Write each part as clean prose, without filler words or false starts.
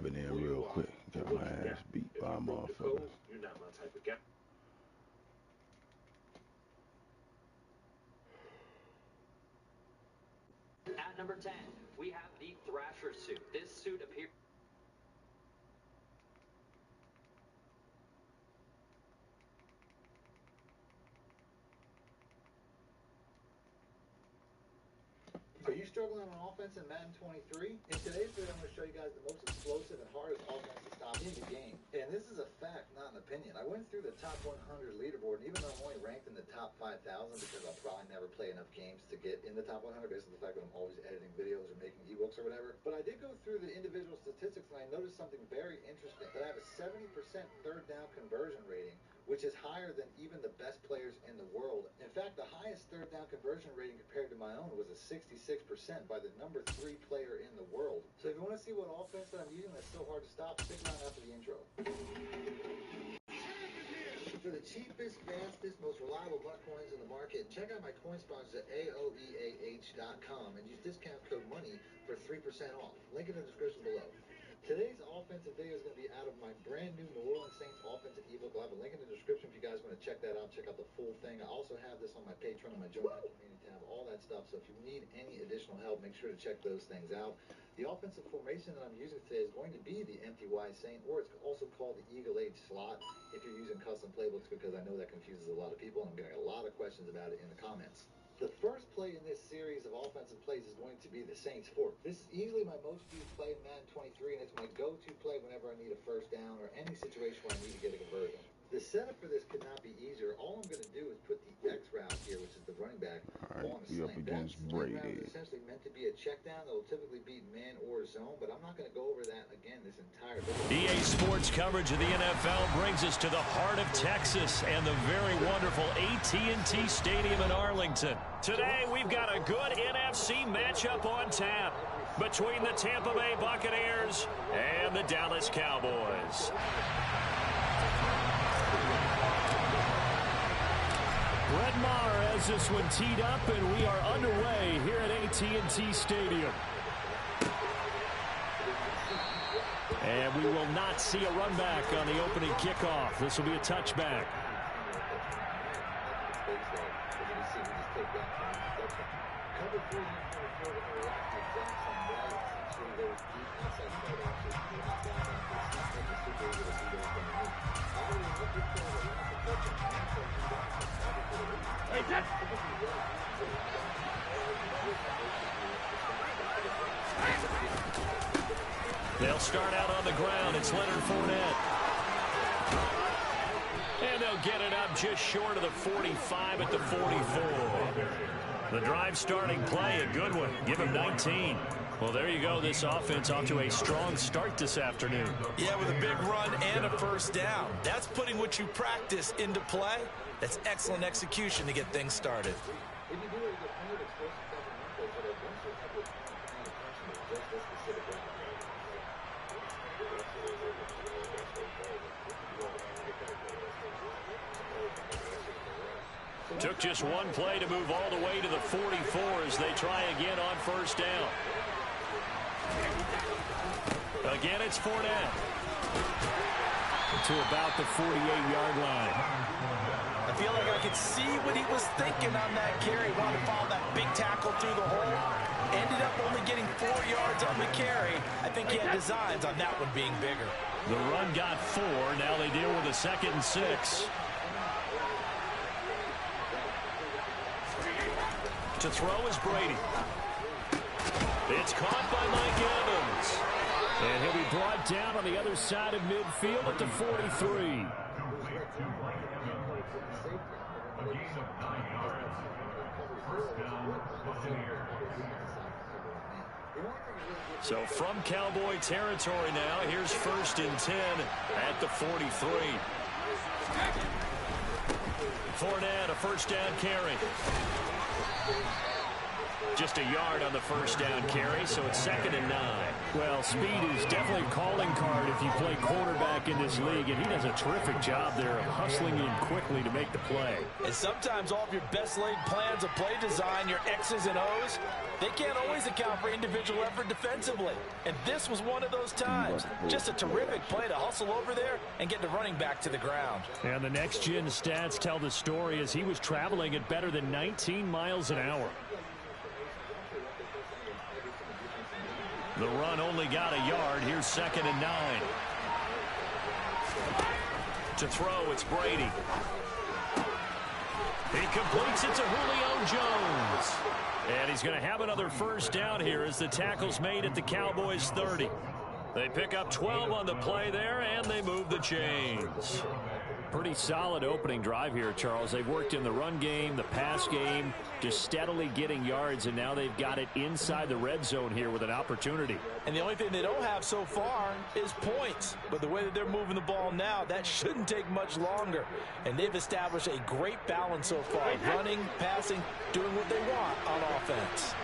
dab it in real quick. Got my ass beat by a motherfucker. You're not my type of guy. At number 10, we have the Thrasher suit. This suit appears... Are you struggling on offense in Madden 23? In today's video, I'm going to show you guys the most explosive and hardest offense to stop in the game. And this is a fact, not an opinion. I went through the top 100 leaderboard, and even though I'm only ranked in the top 5,000 because I'll probably never play enough games to get in the top 100 based on the fact that I'm always editing videos or making ebooks or whatever. But I did go through the individual statistics, and I noticed something very interesting. That I have a 70% third down conversion rating, which is higher than even the best players in the world. In fact, the highest third down conversion rating compared to my own was a 66% by the number 3 player in the world. So if you want to see what offense that I'm using that's so hard to stop, stick around after the intro. For the cheapest, fastest, most reliable MUT coins in the market, check out my coin sponsors at aoeah.com and use discount code MONEY for 3% off. Link in the description below. Today's offensive video is going to be out of my brand new New Orleans Saints offensive ebook. I'll have a link in the description if you guys want to check that out, check out the full thing. I also have this on my Patreon, on my Join My Community tab, all that stuff. So if you need any additional help, make sure to check those things out. The offensive formation that I'm using today is going to be the empty Y Saint, or it's also called the Eagle Age slot if you're using custom playbooks, because I know that confuses a lot of people, and I'm getting a lot of questions about it in the comments. The first play in this series of offensive plays is going to be the Saints fork. This is easily my most used play in Madden 23, and it's my go-to play whenever I need a first down or any situation where I need to get a conversion. The setup for this could not be easier. All I'm going to do is put the X route here, which is the running back, on a slant. That slant route is essentially meant to be a check down that will typically beat man or zone, but I'm not going to go over that again this entire video. EA Sports coverage of the NFL brings us to the heart of Texas and the very wonderful AT&T Stadium in Arlington. Today, we've got a good NFC matchup on tap between the Tampa Bay Buccaneers and the Dallas Cowboys. Brett Maher has this one teed up, and we are underway here at AT&T Stadium. And we will not see a run back on the opening kickoff. This will be a touchback. They'll start out on the ground. It's Leonard Fournette. And they'll get it up just short of the 45 at the 44. The drive starting play, a good one. Give him 19. Well, there you go. This offense off to a strong start this afternoon. Yeah, with a big run and a first down. That's putting what you practice into play. That's excellent execution to get things started. Took just one play to move all the way to the 44 as they try again on first down. Again, it's Fournette to about the 48-yard line. I feel like I could see what he was thinking on that carry. Wanted to follow that big tackle through the hole. Ended up only getting 4 yards on the carry. I think he had designs on that one being bigger. The run got 4. Now they deal with a 2nd and 6. To throw is Brady. It's caught by Mike Evans. And he'll be brought down on the other side of midfield at the 43. So from Cowboy territory now, here's 1st and 10 at the 43. Fournette, a first down carry. Just a yard on the first down carry, so it's 2nd and 9. Well, speed is definitely a calling card if you play quarterback in this league, and he does a terrific job there of hustling in quickly to make the play. And sometimes all of your best laid plans of play design, your X's and O's, they can't always account for individual effort defensively. And this was one of those times. Just a terrific play to hustle over there and get the running back to the ground. And the next-gen stats tell the story as he was traveling at better than 19 miles an hour. The run only got a yard. Here's 2nd and 9. To throw, it's Brady. He completes it to Julio Jones. And he's going to have another first down here as the tackle's made at the Cowboys 30. They pick up 12 on the play there, and they move the chains. Pretty solid opening drive here, Charles. They've worked in the run game, the pass game, just steadily getting yards, and now they've got it inside the red zone here with an opportunity. And the only thing they don't have so far is points. But the way that they're moving the ball now, that shouldn't take much longer. And they've established a great balance so far. Running, passing, doing what they want on offense.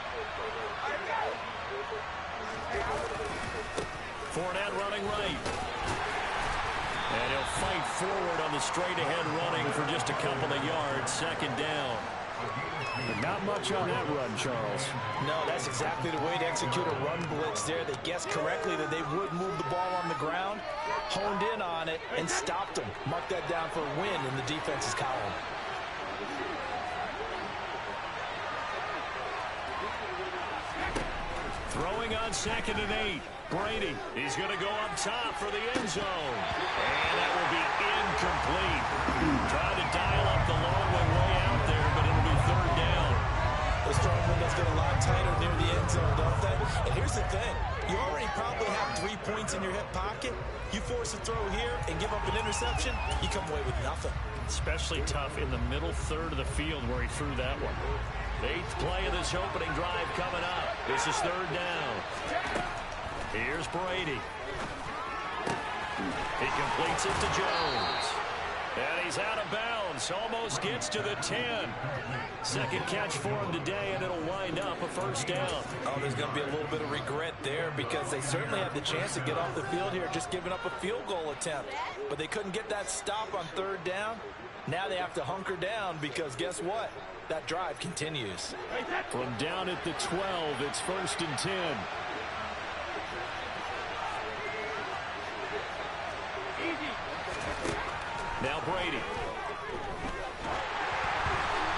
Fournette running right. And he'll fight forward on the straight-ahead running for just a couple of yards. 2nd down. But not much on that run, Charles. No, that's exactly the way to execute a run blitz there. They guessed correctly that they would move the ball on the ground, honed in on it, and stopped them. Mark that down for a win in the defense's column. Throwing on 2nd and 8. Brady, he's going to go up top for the end zone. And that will be incomplete. Trying to dial up the long way out there, but it'll be 3rd down. Those throwing windows get a lot tighter near the end zone, don't they? And here's the thing. You already probably have 3 points in your hip pocket. You force a throw here and give up an interception, you come away with nothing. Especially tough in the middle third of the field where he threw that one. 8th play of this opening drive coming up. This is 3rd down. Here's Brady. He completes it to Jones. And he's out of bounds. Almost gets to the 10. Second catch for him today, and it'll wind up a first down. Oh, there's going to be a little bit of regret there because they certainly had the chance to get off the field here, just giving up a field goal attempt. But they couldn't get that stop on 3rd down. Now they have to hunker down because guess what? That drive continues. From down at the 12, it's 1st and 10. Now Brady.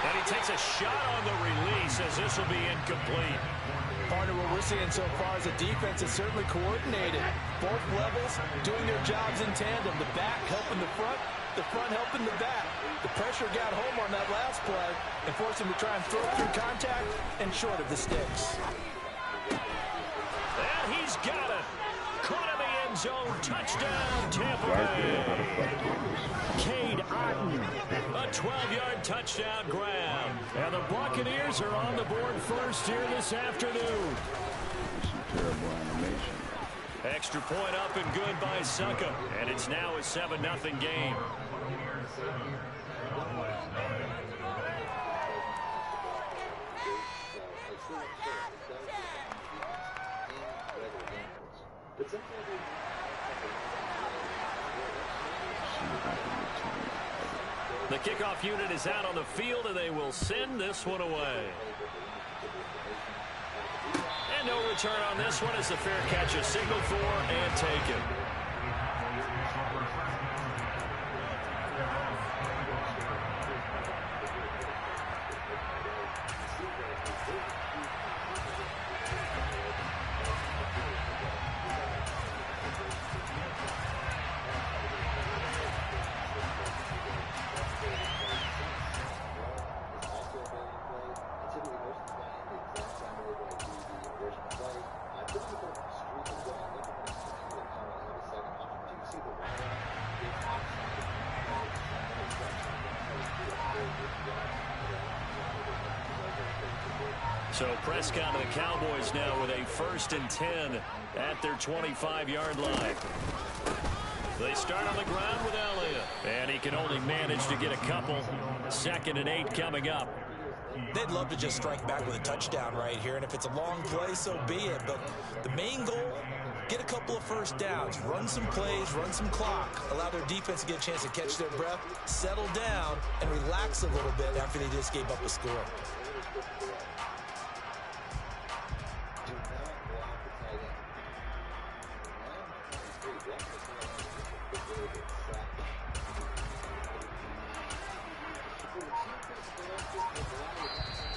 And he takes a shot on the release as this will be incomplete. Partner, what we're seeing so far is the defense is certainly coordinated. Both levels doing their jobs in tandem. The back helping the front helping the back. The pressure got home on that last play and forced him to try and throw through contact and short of the sticks. And he's got it. Caught in the end zone. Touchdown, Tampa Bay. Cade Otton. A 12-yard touchdown grab. And the Buccaneers are on the board first here this afternoon. Some terrible animation. Extra point up and good by Succa. And it's now a 7-0 game. The kickoff unit is out on the field, and they will send this one away. And no return on this one as the fair catch is signaled for and taken. So Prescott and the Cowboys now with a 1st and 10 at their 25-yard line. They start on the ground with Elliott. And he can only manage to get a couple. 2nd and 8 coming up. They'd love to just strike back with a touchdown right here, and if it's a long play, so be it. But the main goal, get a couple of first downs, run some plays, run some clock, allow their defense to get a chance to catch their breath, settle down, and relax a little bit after they just gave up a score.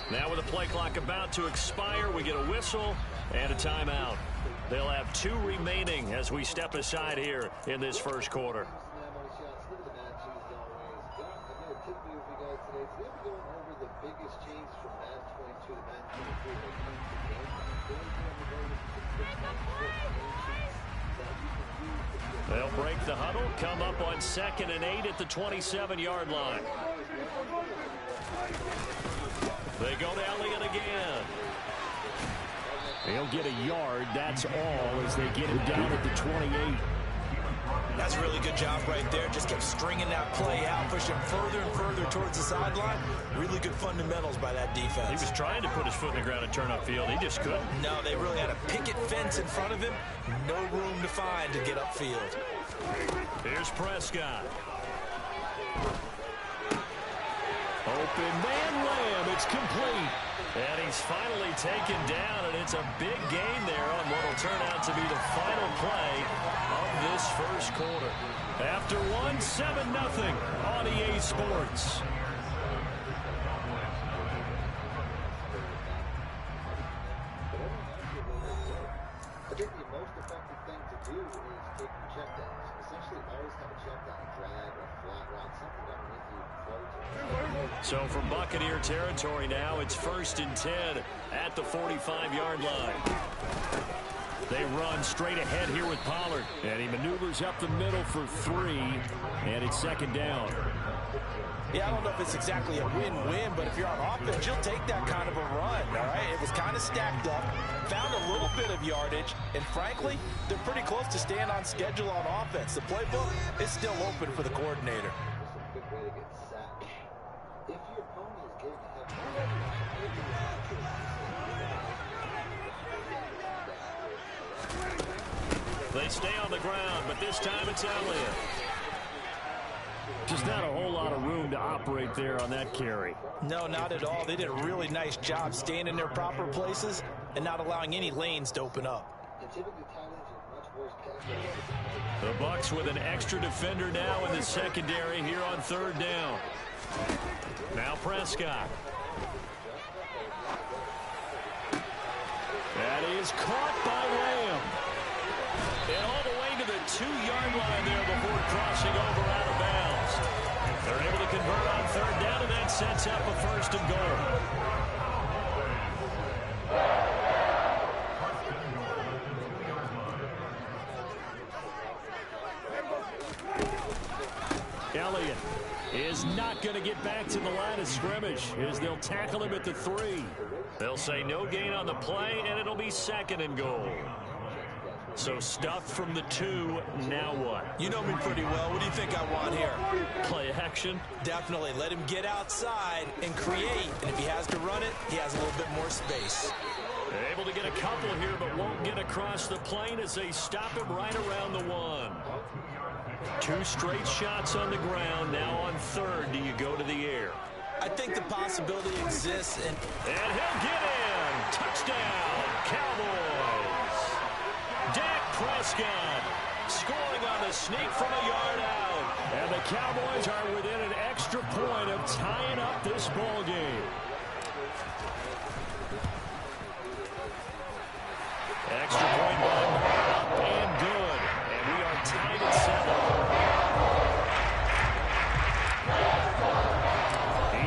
Now with the play clock about to expire, we get a whistle and a timeout. They'll have 2 remaining as we step aside here in this first quarter. They'll break the huddle, come up on 2nd and 8 at the 27-yard line. They go to Elliott again. They'll get a yard, that's all, as they get him down at the 28. That's a really good job right there. Just kept stringing that play out, pushing further and further towards the sideline. Really good fundamentals by that defense. He was trying to put his foot in the ground and turn upfield. He just couldn't. No, they really had a picket fence in front of him. No room to find to get upfield. Here's Prescott. Open man Lamb. It's complete. And he's finally taken down, and it's a big gain there on what will turn out to be the final play of this first quarter. After one, 7-0 on EA Sports. I think the most effective thing to do is take checkdowns. Essentially, always have a checkdown, a drag, or a flat route, something underneath you. So from Buccaneer territory now, it's 1st and 10 at the 45-yard line. They run straight ahead here with Pollard, and he maneuvers up the middle for 3, and it's 2nd down. Yeah, I don't know if it's exactly a win-win, but if you're on offense, you'll take that kind of a run, all right? It was kind of stacked up, found a little bit of yardage, and frankly, they're pretty close to staying on schedule on offense. The playbook is still open for the coordinator. They stay on the ground, but this time it's Elliott. Just not a whole lot of room to operate there on that carry. No, not at all. They did a really nice job staying in their proper places and not allowing any lanes to open up. The Bucs with an extra defender now in the secondary here on 3rd down. Now Prescott. That is caught by Lamb. And all the way to the 2-yard line there before crossing over out of bounds. They're able to convert on 3rd down, and that sets up a 1st and goal. Elliott is not going to get back to the line of scrimmage as they'll tackle him at the 3. They'll say no gain on the play, and it'll be 2nd and goal. So stuffed from the 2, now what? You know me pretty well. What do you think I want here? Play action? Definitely. Let him get outside and create. And if he has to run it, he has a little bit more space. They're able to get a couple here, but won't get across the plane as they stop him right around the 1. 2 straight shots on the ground. Now on 3rd, do you go to the air? I think the possibility exists. And he'll get in. Touchdown, Cowboys. Dak Prescott scoring on the sneak from a yard out. And the Cowboys are within an extra point of tying up this ball game. Extra point run up and good. And we are tied at 7.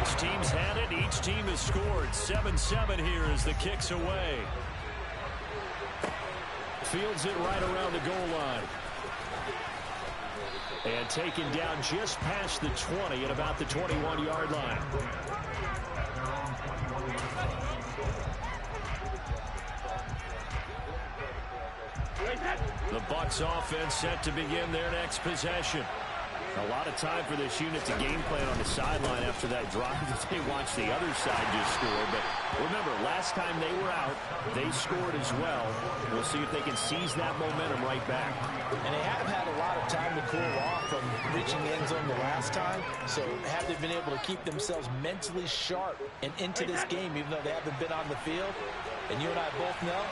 Each team's had it. Each team has scored. 7-7 here as the kick's away. Fields it right around the goal line. And taken down just past the 20 at about the 21-yard line. The Bucs offense set to begin their next possession. A lot of time for this unit to game plan on the sideline after that drive that they watched the other side just score. But remember, last time they were out, they scored as well. We'll see if they can seize that momentum right back. And they haven't had a lot of time to cool off from reaching the end zone the last time. So have they been able to keep themselves mentally sharp and into this game, even though they haven't been on the field? And you and I both know,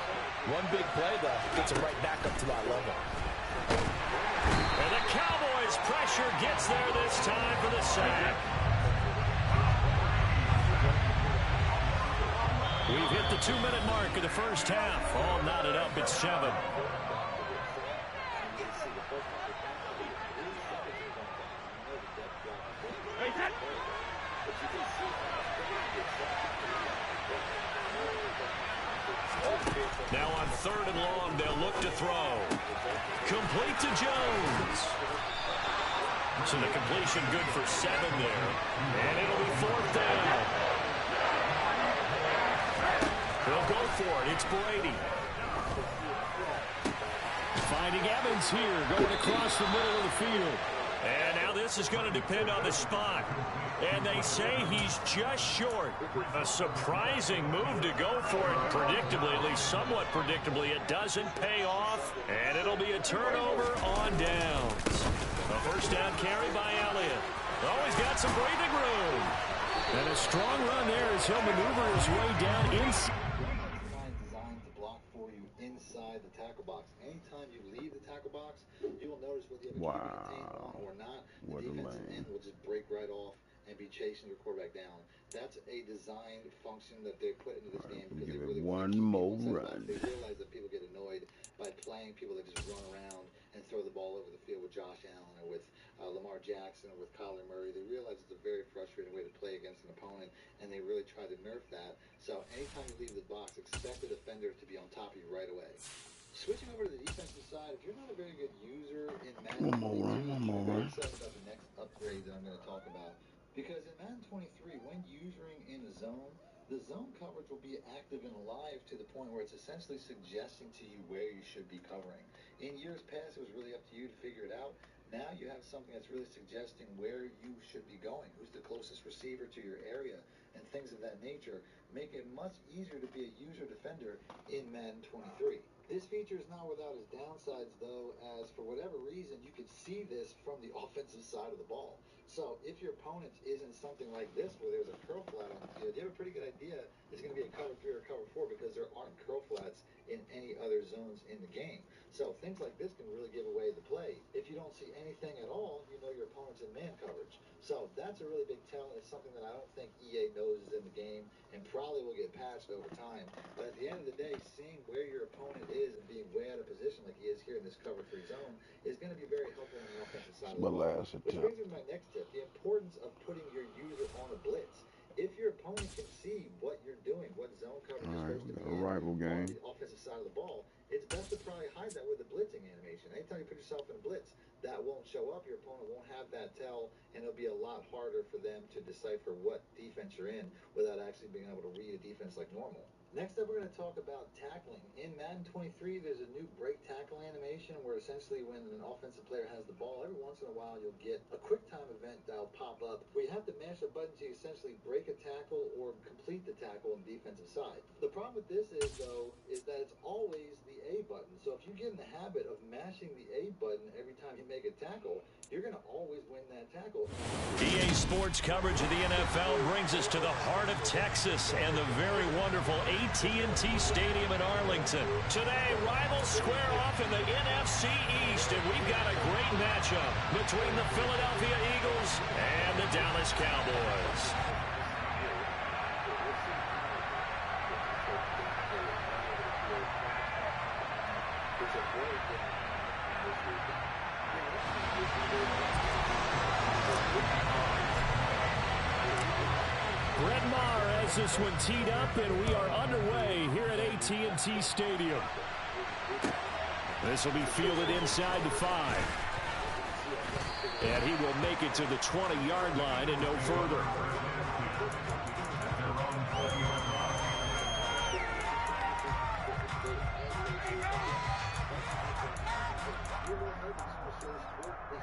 one big play, though, gets them right back up to that level. And the Cowboys pressure gets there this time for the sack. We've hit the 2-minute mark of the first half. All knotted up at 7. Now on 3rd and long, they'll look to throw. Complete to Jones. So the completion good for 7 there. And it'll be 4th down. They'll go for it. It's Brady. Finding Evans here, going across the middle of the field. And now this is going to depend on the spot. And they say he's just short. A surprising move to go for it predictably, at least somewhat predictably. It doesn't pay off, and it'll be a turnover on downs. A first down carry by Elliott. Oh, he's got some breathing room. And a strong run there as he'll maneuver his way down inside. Designed to block for you inside the tackle box. Anytime you leave the tackle box, you will notice whether you have a QB on or not. The defensive end will just break right off and be chasing your quarterback down. That's a designed function that they put into this game because they really one more run. They realize that people get annoyed by playing people that just run around and throw the ball over the field with Josh Allen or with Lamar Jackson or with Kyler Murray. They realize it's a very frustrating way to play against an opponent, and they really try to nerf that. So anytime you leave the box, expect the defender to be on top of you right away. Switching over to the defensive side, if you're not a very good user in Madden 22, I'm very excited about the next upgrade that I'm going to talk about. Because in Madden 23, when using in the zone coverage will be active and alive to the point where it's essentially suggesting to you where you should be covering. In years past, it was really up to you to figure it out. Now you have something that's really suggesting where you should be going, who's the closest receiver to your area, and things of that nature. Make it much easier to be a user defender in Madden 23. This feature is not without its downsides, though, as for whatever reason, you could see this from the offensive side of the ball. So if your opponent isn't something like this, where there's a curl flat on the field, you have a pretty good idea it's going to be a cover 3 or cover 4 because there aren't curl flats in any other zones in the game. So things like this can really give away the play. If you don't see anything at all, you know your opponent's in man coverage. So that's a really big tell, and it's something that I don't think EA knows is in the game and probably will get patched over time. But at the end of the day, seeing where your opponent is and being way out of position like he is here in this cover 3 zone is going to be very helpful on the offensive side of the ball. Which brings me to my next tip, the importance of putting your user on a blitz. If your opponent can see what you're doing, what zone coverage is supposed to be on the offensive side of the ball, it's best to probably hide that with a blitzing animation. Anytime you put yourself in a blitz, that won't show up. Your opponent won't have that tell, and it'll be a lot harder for them to decipher what defense you're in without actually being able to read a defense like normal. Next up, we're going to talk about tackling. In Madden 23, there's a new break tackle animation where essentially when an offensive player has the ball, every once in a while you'll get a quick time event that'll pop up where you have to mash a button to essentially break a tackle or complete the tackle on the defensive side. The problem with this is, though, is that it's always the A button. So if you get in the habit of mashing the A button every time you make a tackle, you're going to always win that tackle. EA Sports coverage of the NFL brings us to the heart of Texas and the very wonderful AT&T Stadium in Arlington. Today, rivals square off in the NFC East, and we've got a great matchup between the Philadelphia Eagles and the Dallas Cowboys. Brett Maher has this one teed up, and we are underway here at AT&T Stadium. This will be fielded inside the 5. And he will make it to the 20-yard line and no further.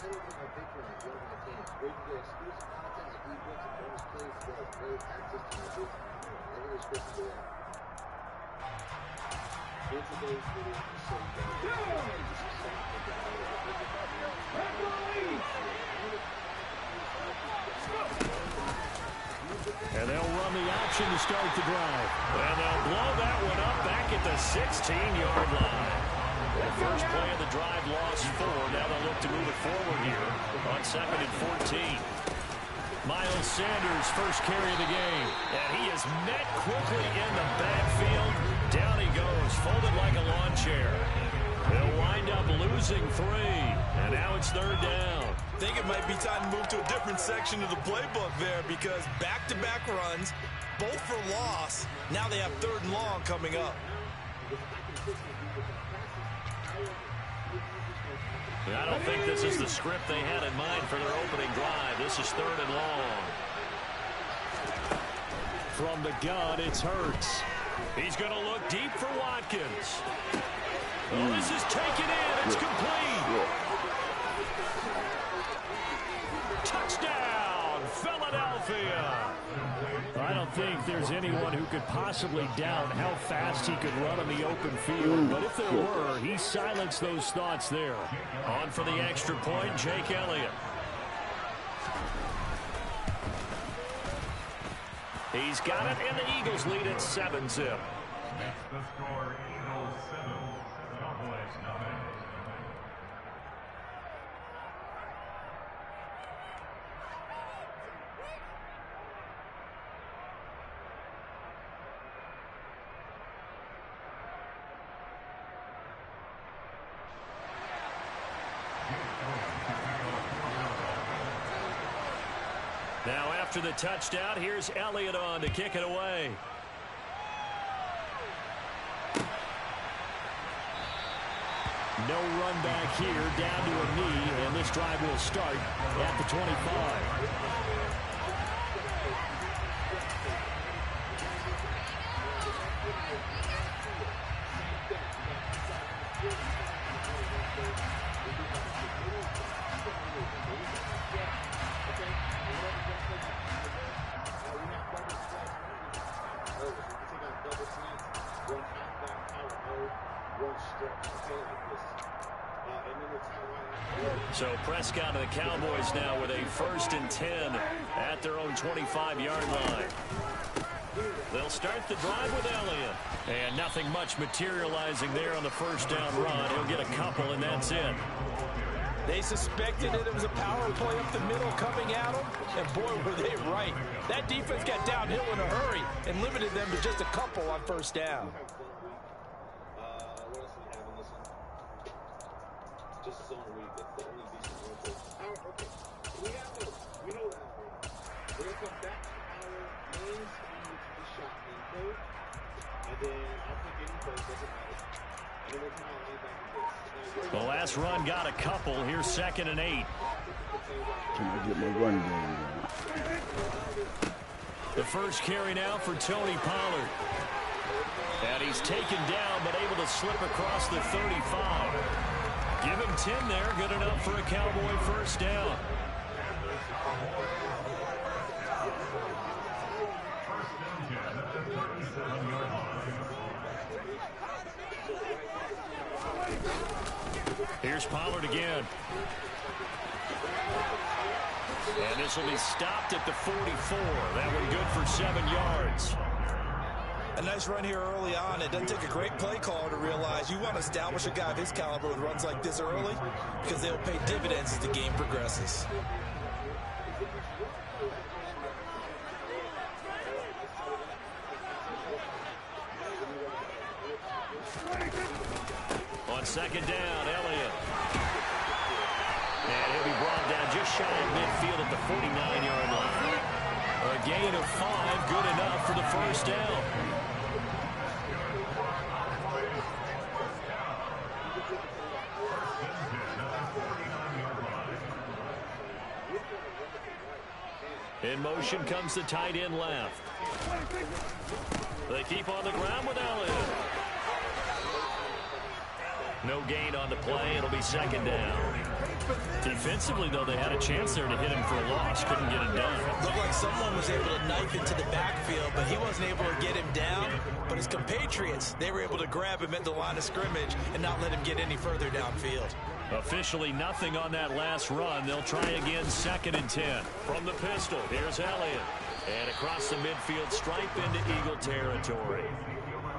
head over to my Patreon if you like my team, where you can get exclusive content like ebooks and bonus plays, as well as early access to my business and more. Link in the description below. In today's video, I'm just saying And they'll run the option to start the drive. And they'll blow that one up back at the 16-yard line. The first play of the drive lost 4. Now they'll look to move it forward here on 2nd and 14. Miles Sanders, first carry of the game. And he is met quickly in the backfield. Down he goes, folded like a lawn chair. They'll wind up losing 3. And now it's 3rd down. I think it might be time to move to a different section of the playbook there, because back-to-back runs, both for loss. Now they have 3rd and long coming up. I don't think this is the script they had in mind for their opening drive. This is 3rd and long. From the gun, it's Hurts. He's going to look deep for Watkins. Oh, this is taken in. It's complete. Touchdown, Philadelphia. I don't think there's anyone who could possibly doubt how fast he could run on the open field. But if there were, he silenced those thoughts there. On for the extra point, Jake Elliott. He's got it, and the Eagles lead at 7-zip. Makes the score Eagles 7, Cowboys 9. Now after the touchdown, here's Elliott on to kick it away. No run back here, down to a knee, and this drive will start at the 25. So Prescott and the Cowboys now with a 1st and 10 at their own 25-yard line. They'll start the drive with Elliott. And nothing much materializing there on the 1st down run. He'll get a couple, and that's it. They suspected it was a power play up the middle coming at them, and boy, were they right. That defense got downhill in a hurry and limited them to just a couple on 1st down. Just zone read. That's the only decent one. Okay. We have those. We know that. We're going to come back to our main screen, which is the shotgun code. And then I'll pick any code. Doesn't matter. And then we'll come out right back to this. The last run got a couple. Here's 2nd and 8. Can I get my run game going? The first carry now for Tony Pollard. And he's taken down, but able to slip across the 35. Give him 10 there. Good enough for a Cowboy 1st down. Here's Pollard again. And this will be stopped at the 44. That one good for 7 yards. A nice run here early on. It doesn't take a great play caller to realize you want to establish a guy of his caliber with runs like this early, because they'll pay dividends as the game progresses. On 2nd down, Elliott. And he'll be brought down just shy of midfield at the 49-yard line. A gain of 5, good enough for the 1st down. In motion comes the tight end left. They keep on the ground with Elliott. No gain on the play. It'll be 2nd down. Defensively, though, they had a chance there to hit him for a loss. Couldn't get it done. Looked like someone was able to knife into the backfield, but he wasn't able to get him down. But his compatriots, they were able to grab him at the line of scrimmage and not let him get any further downfield. Officially nothing on that last run. They'll try again, 2nd and 10. From the pistol, here's Elliott. And across the midfield stripe into Eagle territory.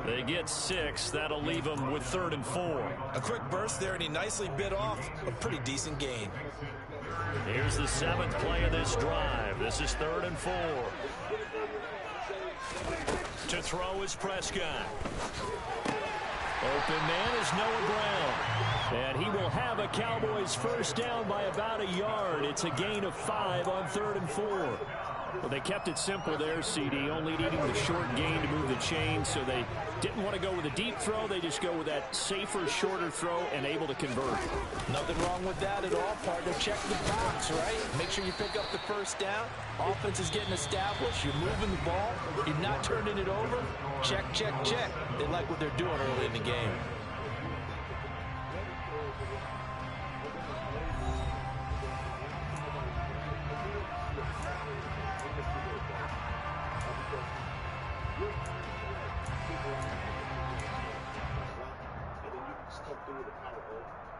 They get 6. That'll leave them with 3rd and 4. A quick burst there, and he nicely bit off a pretty decent gain. Here's the 7th play of this drive. This is 3rd and 4. To throw is Prescott. Open man is Noah Brown. And he will have a Cowboys first down by about a yard. It's a gain of 5 on 3rd and 4. Well, they kept it simple there, CD, only needing the short gain to move the chain, so they didn't want to go with a deep throw. They just go with that safer, shorter throw and able to convert. Nothing wrong with that at all, partner. Check the box, right? Make sure you pick up the first down. Offense is getting established. You're moving the ball. You're not turning it over. Check, check, check. They like what they're doing early in the game.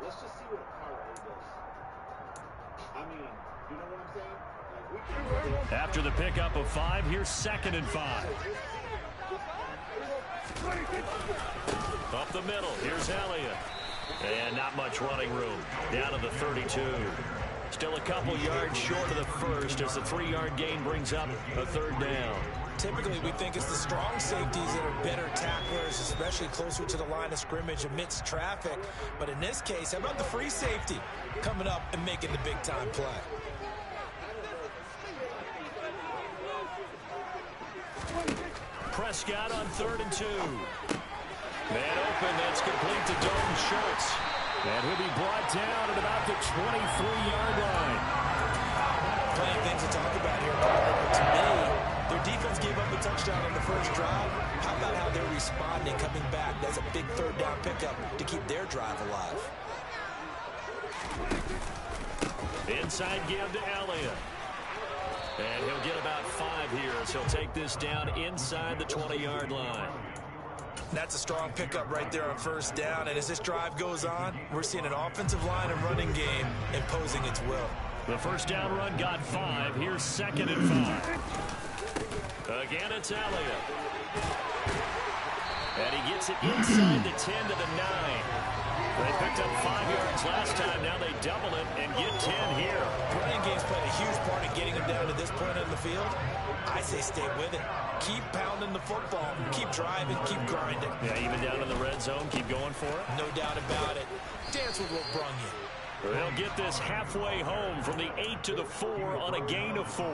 Let's just see what a power O does. I mean, you know what I'm saying? Like, after the pickup of 5, here's 2nd and 5. Up the middle, here's Elliott. And not much running room. Down to the 32. Still a couple yards short of the first as the 3-yard gain brings up a 3rd down. Typically, we think it's the strong safeties that are better tacklers, especially closer to the line of scrimmage amidst traffic. But in this case, how about the free safety coming up and making the big-time play? Prescott on 3rd and 2. Man open, that's complete to Dalton Schultz. And he'll be brought down at about the 23-yard line. Plenty of things to talk about here, but to me, their defense gave up a touchdown on the first drive. How about how they're responding, coming back? That's a big 3rd down pickup to keep their drive alive. Inside give to Elliott. And he'll get about 5 here as he'll take this down inside the 20-yard line. That's a strong pickup right there on 1st down. And as this drive goes on, we're seeing an offensive line and running game imposing its will. The first down run got 5. Here's 2nd and 5. Again, it's Elliott. And he gets it inside the 10 to the 9. They picked up 5 yards last time. Now they double it and get 10 here. Running game's played a huge part in getting them down to this point on the field. I say stay with it. Keep pounding the football. Keep driving. Keep grinding. Yeah, even down in the red zone. Keep going for it. No doubt about it. Dance with what brung you. They'll get this halfway home from the 8 to the 4 on a gain of 4.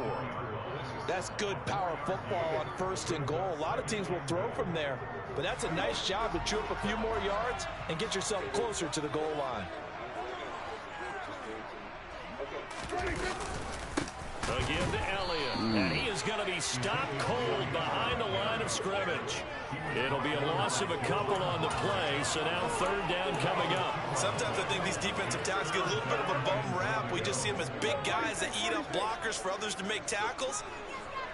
That's good power football on 1st and goal. A lot of teams will throw from there, but that's a nice job to chew up a few more yards and get yourself closer to the goal line. Again to Elliott, and he is going to be stopped cold behind the line of scrimmage. It'll be a loss of a couple on the play, so now 3rd down coming up. Sometimes I think these defensive tackles get a little bit of a bum rap. We just see them as big guys that eat up blockers for others to make tackles.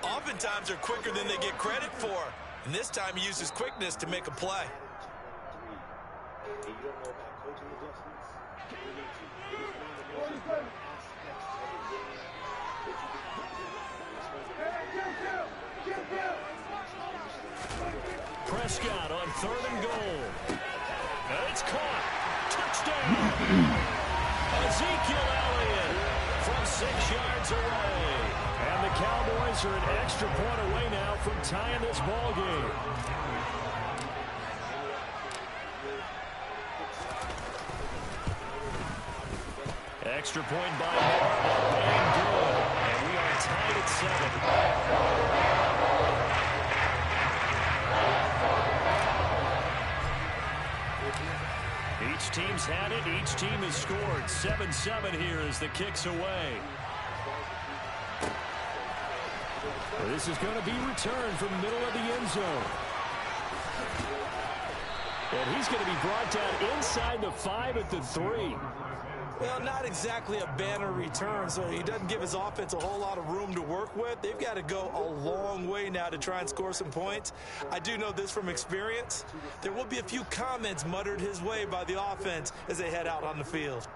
Oftentimes they're quicker than they get credit for, and this time he uses quickness to make a play. Prescott on 3rd and goal. And it's caught. Touchdown. Ezekiel Elliott from 6 yards away. And the Cowboys are an extra point away now from tying this ball game. Extra point by Warmup and good. And we are tied at 7. Each team's had it. Each team has scored. 7-7 here as the kick's away. This is going to be returned from the middle of the end zone. And he's going to be brought down inside the 5 at the 3. Well, not exactly a banner return, so he doesn't give his offense a whole lot of room to work with. They've got to go a long way now to try and score some points. I do know this from experience. There will be a few comments muttered his way by the offense as they head out on the field.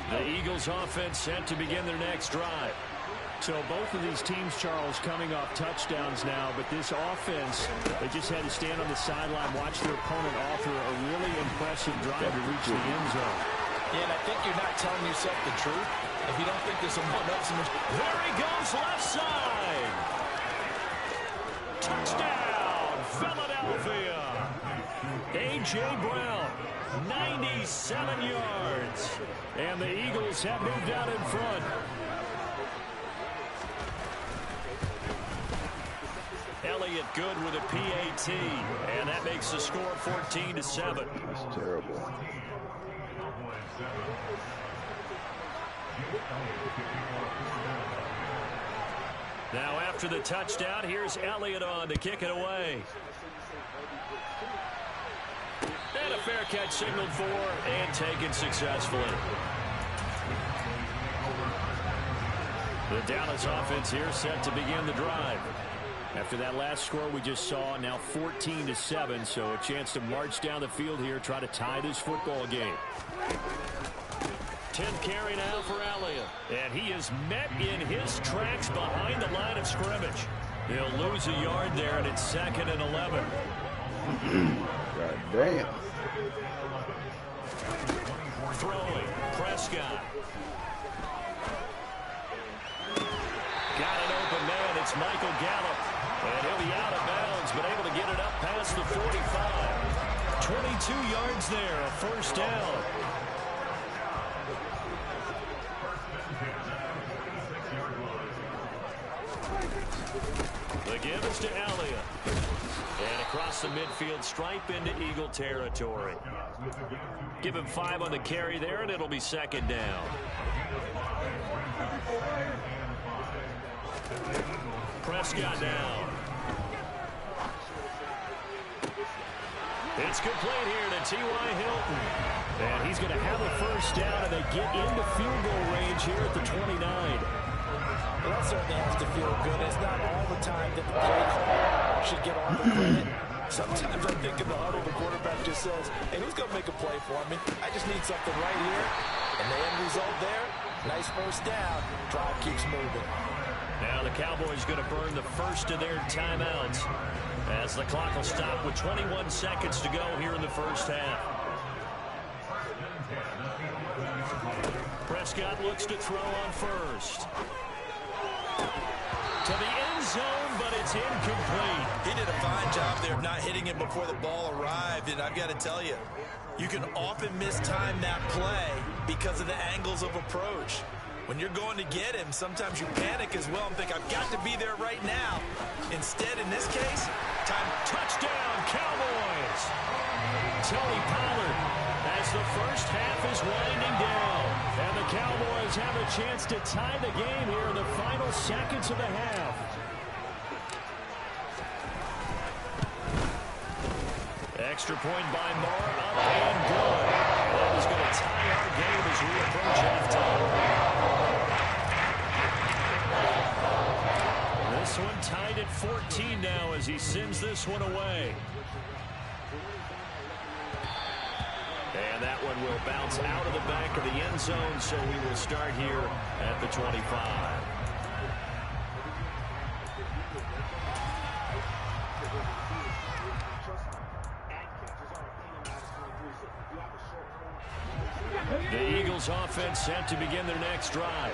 The Eagles offense set to begin their next drive. So both of these teams, Charles, coming off touchdowns now, but this offense, they just had to stand on the sideline, watch their opponent offer a really impressive drive to reach the end zone. Yeah, and I think you're not telling yourself the truth if you don't think there's some one-ups in the... There he goes, left side. Touchdown, Philadelphia. A.J. Brown, 97 yards. And the Eagles have moved out in front. Elliott good with a PAT, and that makes the score 14-7. That's terrible. Now after the touchdown, here's Elliott on to kick it away. And a fair catch signaled for and taken successfully. The Dallas offense here set to begin the drive. After that last score we just saw, now 14-7, so a chance to march down the field here, try to tie this football game. 10th carry now for Elliott, and he is met in his tracks behind the line of scrimmage. He'll lose a yard there, and it's 2nd and 11. God damn. Throwing, Prescott. Got an open man, it's Michael Gallup. And he'll be out of bounds, but able to get it up past the 45. 22 yards there, a first down. The give is to Elliott. And across the midfield stripe into Eagle territory. Give him 5 on the carry there, and it'll be 2nd down. Prescott down. It's complete here to T.Y. Hilton. And he's going to have a first down, and they get into field goal range here at the 29. Well, that certainly has to feel good. It's not all the time that the play call should get all the credit. Sometimes I think in the huddle, the quarterback just says, hey, who's going to make a play for me? I just need something right here. And the end result there, nice first down. Drive keeps moving. Now the Cowboys going to burn the first of their timeouts as the clock will stop with 21 seconds to go here in the first half. Prescott looks to throw on first. To the end zone, but it's incomplete. He did a fine job there of not hitting it before the ball arrived, and I've got to tell you, you can often mistime that play because of the angles of approach. When you're going to get him, sometimes you panic as well and think, I've got to be there right now. Instead, in this case, touchdown, Cowboys. Tony Pollard as the first half is winding down. And the Cowboys have a chance to tie the game here in the final seconds of the half. Extra point by Moore, up and good. And that is going to tie our game as we approach halftime. This one tied at 14 now as he sends this one away. And that one will bounce out of the back of the end zone, so we will start here at the 25. The Eagles offense set to begin their next drive.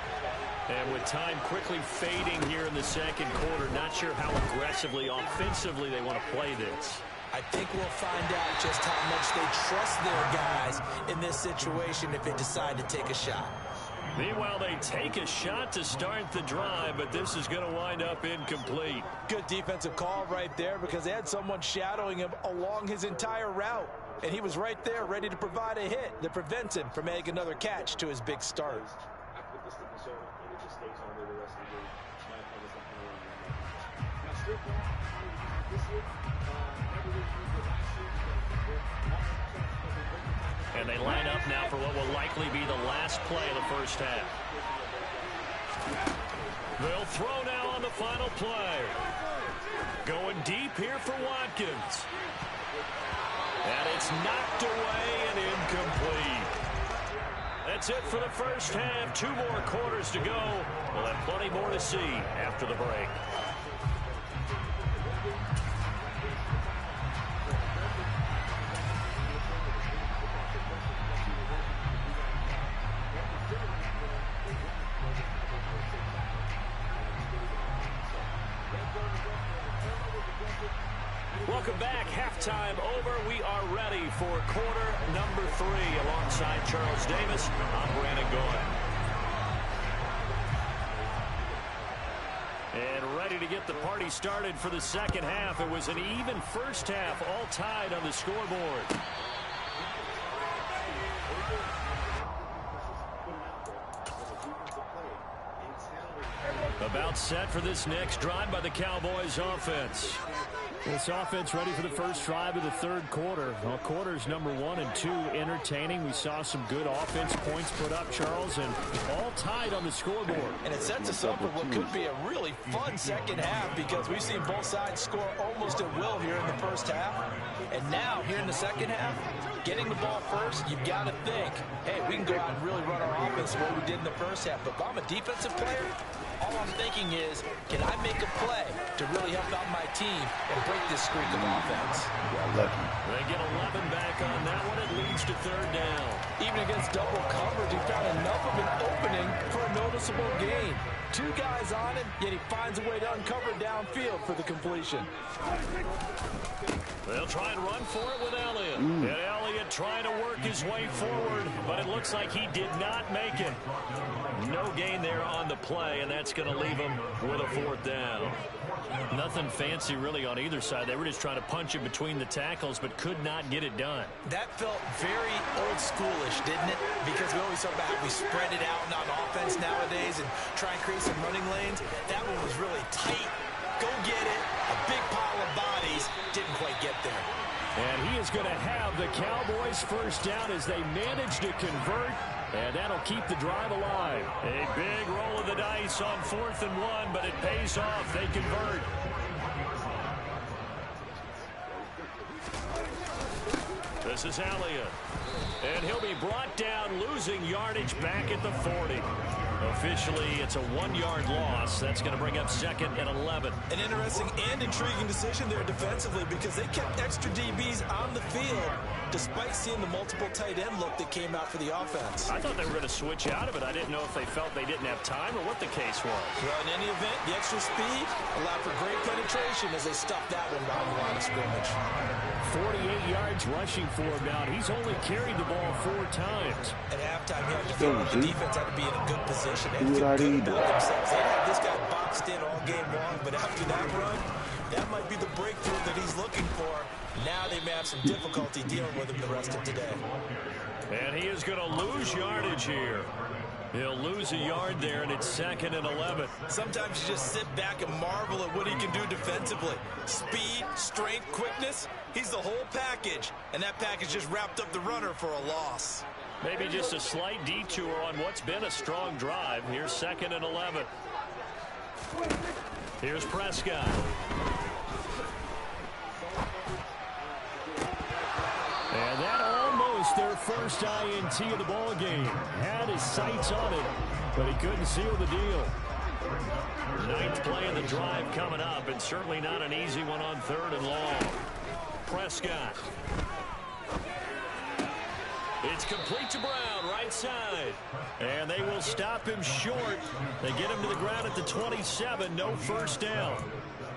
And with time quickly fading here in the second quarter, not sure how aggressively, offensively they want to play this. I think we'll find out just how much they trust their guys in this situation if they decide to take a shot. Meanwhile, they take a shot to start the drive, but this is going to wind up incomplete. Good defensive call right there because they had someone shadowing him along his entire route. And he was right there ready to provide a hit that prevents him from making another catch to his big start. And they line up now for what will likely be the last play of the first half. They'll throw now on the final play. Going deep here for Watkins. And it's knocked away and incomplete. That's it for the first half. 2 more quarters to go. We'll have plenty more to see after the break. Welcome back. Halftime over. We are ready for quarter number 3. Alongside Charles Davis, I'm Brandon Goy. And ready to get the party started for the second half. It was an even first half, all tied on the scoreboard. About set for this next drive by the Cowboys offense. This offense ready for the first drive of the third quarter. Well, quarters number 1 and 2 entertaining. We saw some good offense points put up, Charles, and all tied on the scoreboard. And it sets us up for what could be a really fun second half because we've seen both sides score almost at will here in the first half. And now, here in the second half, getting the ball first, you've got to think, hey, we can go out and really run our offense the way we did in the first half. But if I'm a defensive player, all I'm thinking is, can I make a play to really help out my team and break this streak of offense? They get 11 back on that one. It leads to third down. Even against double coverage, he found enough of an opening for a noticeable gain. 2 guys on him, yet he finds a way to uncover downfield for the completion. They'll try and run for it with Elliott. And Elliott trying to work his way forward, but it looks like he did not make it. No gain there on the play, and that's going to leave him with a 4th down. Nothing fancy really on either side. They were just trying to punch it between the tackles, but could not get it done. That felt very old schoolish, didn't it? Because we always talk about how we spread it out on offense nowadays and try and create some running lanes. That one was really tight. Go get it. A big pile of bodies. Didn't quite get there. And he is going to have the Cowboys first down as they manage to convert. And that'll keep the drive alive. A big roll of the dice on 4th and 1, but it pays off. They convert. This is Elliott. And he'll be brought down, losing yardage back at the 40. Officially, it's a 1-yard loss. That's going to bring up 2nd and 11. An interesting and intriguing decision there defensively because they kept extra DBs on the field despite seeing the multiple tight end look that came out for the offense. I thought they were going to switch out of it. I didn't know if they felt they didn't have time or what the case was. Well, in any event, the extra speed allowed for great penetration as they stuffed that one behind the line of scrimmage. 48 yards rushing for him now. He's only carried the ball 4 times. At halftime, the defense had to be in a good position and feel good about themselves. They had this guy boxed in all game long, but after that run, that might be the breakthrough that he's looking for. Now they may have some difficulty dealing with him the rest of today. And he is going to lose yardage here. He'll lose a yard there, and it's 2nd and 11. Sometimes you just sit back and marvel at what he can do defensively. Speed, strength, quickness, he's the whole package. And that package just wrapped up the runner for a loss. Maybe just a slight detour on what's been a strong drive. Here's 2nd and 11. Here's Prescott. And that almost their first INT of the ball game. Had his sights on it, but he couldn't seal the deal. 9th play of the drive coming up, and certainly not an easy one on 3rd and long. Prescott. It's complete to Brown, right side. And they will stop him short. They get him to the ground at the 27, no first down.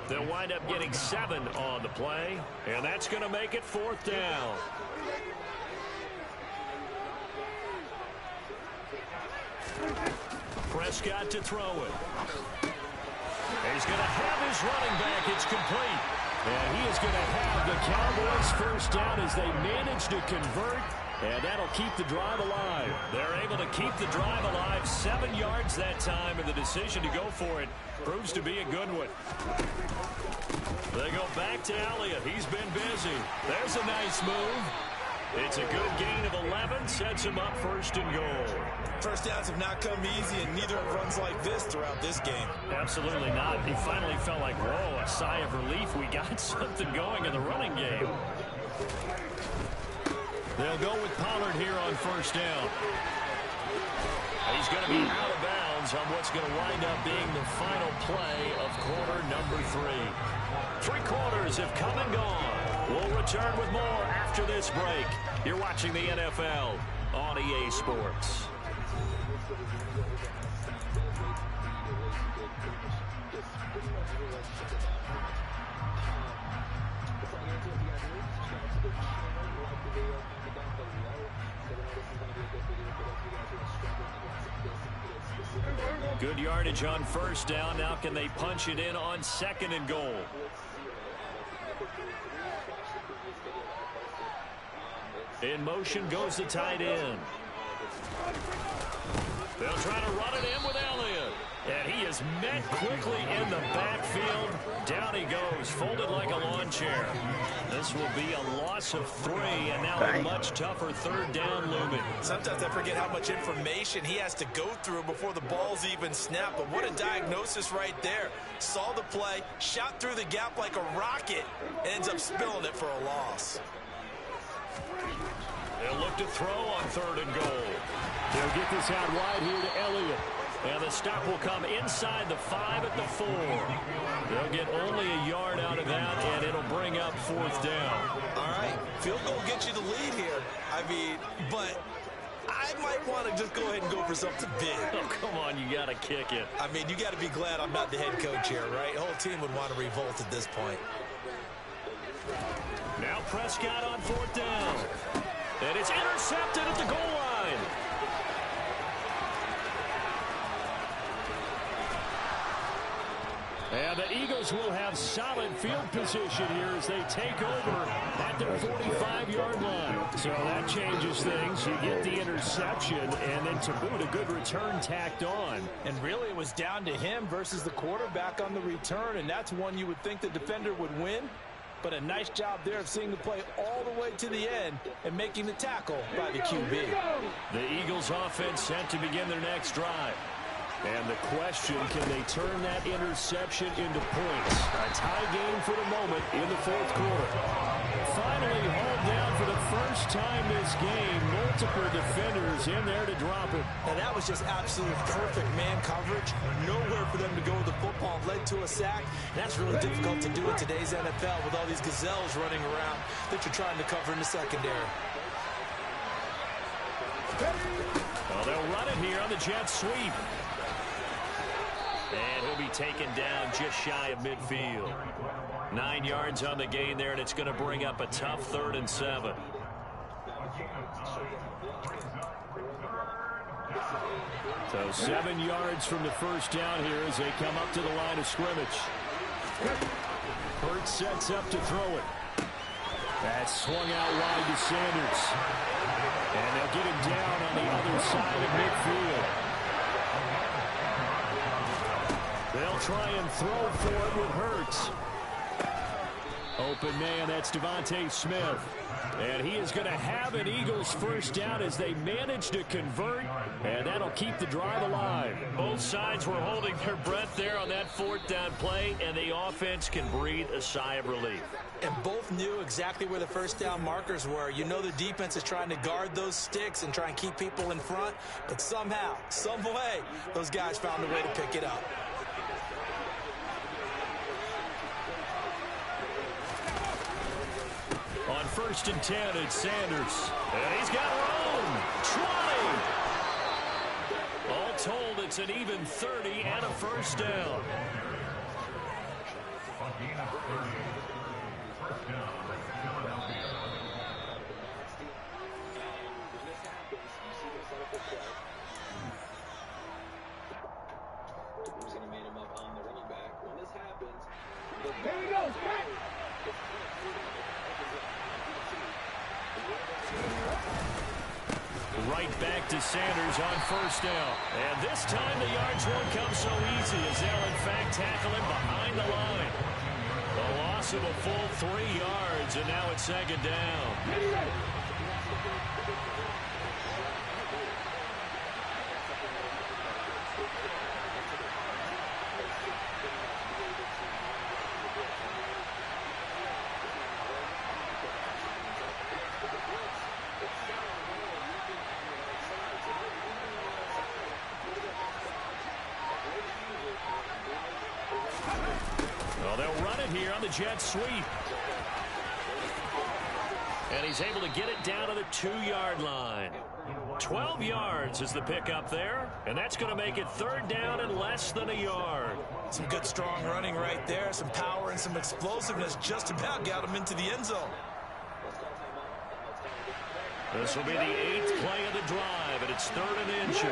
They'll wind up getting 7 on the play, and that's going to make it 4th down. Prescott to throw it. He's going to have his running back. It's complete. And he is going to have the Cowboys first down as they manage to convert. And that'll keep the drive alive. They're able to keep the drive alive. 7 yards that time, and the decision to go for it proves to be a good one. They go back to Elliott. He's been busy. There's a nice move. It's a good gain of 11, sets him up first and goal. First downs have not come easy, and neither have runs like this throughout this game. Absolutely not. He finally felt like, whoa, a sigh of relief. We got something going in the running game. They'll go with Pollard here on first down. He's going to be out of bounds on what's going to wind up being the final play of quarter number 3. 3 quarters have come and gone. We'll return with more after this break. You're watching the NFL on EA Sports. Good yardage on first down. Now can they punch it in on second and goal? In motion goes the tight end. They'll try to run it in with Elliott. And he is met quickly in the backfield. Down he goes, folded like a lawn chair. This will be a loss of 3, and now a much tougher third down looming. Sometimes I forget how much information he has to go through before the ball's even snapped. But what a diagnosis right there. Saw the play, shot through the gap like a rocket, and ends up spilling it for a loss. They'll look to throw on third and goal. They'll get this out wide here to Elliott. And the stop will come inside the 5 at the 4. They'll get only a yard out of that, and it'll bring up fourth down. All right, field goal gets you the lead here. I mean, but I might want to just go ahead and go for something big. Oh, come on, you got to kick it. I mean, you got to be glad I'm not the head coach here, right? The whole team would want to revolt at this point. Now Prescott on fourth down. And it's intercepted at the goal line. And the Eagles will have solid field position here as they take over at their 45-yard line. So that changes things. You get the interception, and then to boot, a good return tacked on. And really, it was down to him versus the quarterback on the return, and that's one you would think the defender would win. But a nice job there of seeing the play all the way to the end and making the tackle by the QB. The Eagles offense set to begin their next drive. And the question, can they turn that interception into points? A tie game for the moment in the fourth quarter. Finally hauled down for the first time this game. Multiple defenders in there to drop it. And that was just absolute perfect man coverage. Nowhere for them to go with the football. Led to a sack. That's really difficult to do in today's NFL with all these gazelles running around that you're trying to cover in the secondary. Well, they'll run it here on the jet sweep. And he'll be taken down just shy of midfield. 9 yards on the gain there, and it's going to bring up a tough 3rd and 7. So 7 yards from the first down here as they come up to the line of scrimmage. Hurts sets up to throw it. That's swung out wide to Sanders. And they'll get him down on the other side of midfield. They'll try and throw for it with Hurts. Open man, that's Devontae Smith. And he is going to have an Eagles first down as they manage to convert, and that'll keep the drive alive. Both sides were holding their breath there on that 4th down play, and the offense can breathe a sigh of relief. And both knew exactly where the first down markers were. You know the defense is trying to guard those sticks and try and keep people in front, but somehow, some way, those guys found a way to pick it up. On 1st and 10, it's Sanders. And he's got room. 20. All told, it's an even 30 and a first down. Right back to Sanders on first down. And this time the yards won't come so easy as they'll in fact tackle him behind the line. A loss of a full 3 yards, and now it's 2nd down. Well, they'll run it here on the jet sweep. And he's able to get it down to the 2-yard line. 12 yards is the pickup there, and that's going to make it 3rd down and less than a yard. Some good, strong running right there. Some power and some explosiveness just about got him into the end zone. This will be the 8th play of the drive, and it's 3rd and inches.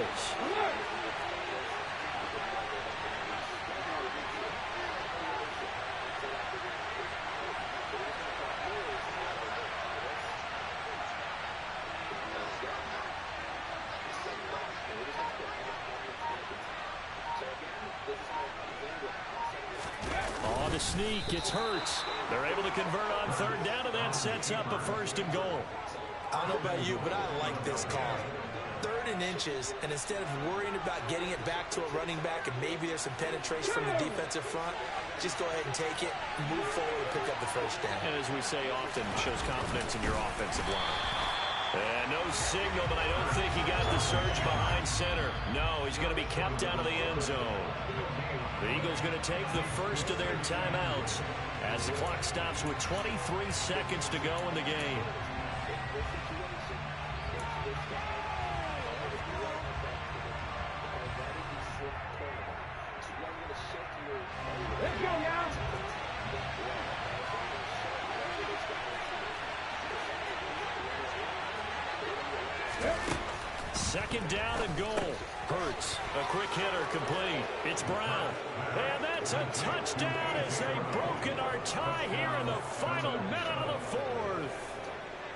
On the sneak, it's Hurts. They're able to convert on 3rd down, and that sets up a 1st and goal. I don't know about you, but I like this call. 3rd and inches, and instead of worrying about getting it back to a running back and maybe there's some penetration from the defensive front, just go ahead and take it, move forward, and pick up the 1st down. And as we say often, shows confidence in your offensive line. And no signal, but I don't think he got the surge behind center. No, he's going to be kept out of the end zone. The Eagles going to take the first of their timeouts as the clock stops with 23 seconds to go in the game. Let's go, y'all. 2nd down and goal. Hurts, a quick hitter, complete. It's Brown. And that's a touchdown as they've broken our tie here in the final minute of the 4th.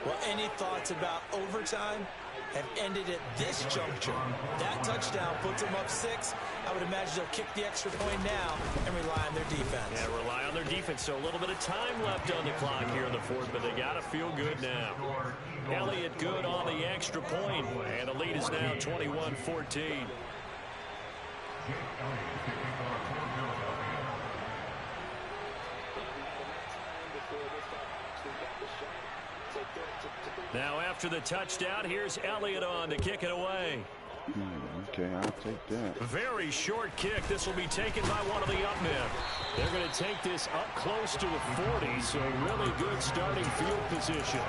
Well, any thoughts about overtime have ended at this juncture. That touchdown puts them up 6. I would imagine they'll kick the extra point now and rely on their defense. Yeah, rely on their defense. So a little bit of time left on the clock here in the 4th, but they got to feel good now. Elliott good on the extra point, and the lead is now 21-14. Now after the touchdown, here's Elliott on to kick it away. Okay, I'll take that. Very short kick. This will be taken by one of the up men. They're going to take this up close to the 40, so really good starting field position.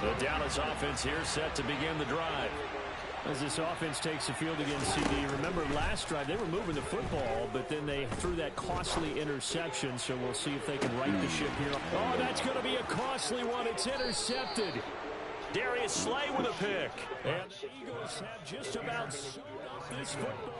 The Dallas offense here set to begin the drive. As this offense takes the field against CD, remember last drive they were moving the football, but then they threw that costly interception, so we'll see if they can right the ship here. Oh, that's going to be a costly one. It's intercepted. Darius Slay with a pick. And the Eagles have just about sewed up this football game.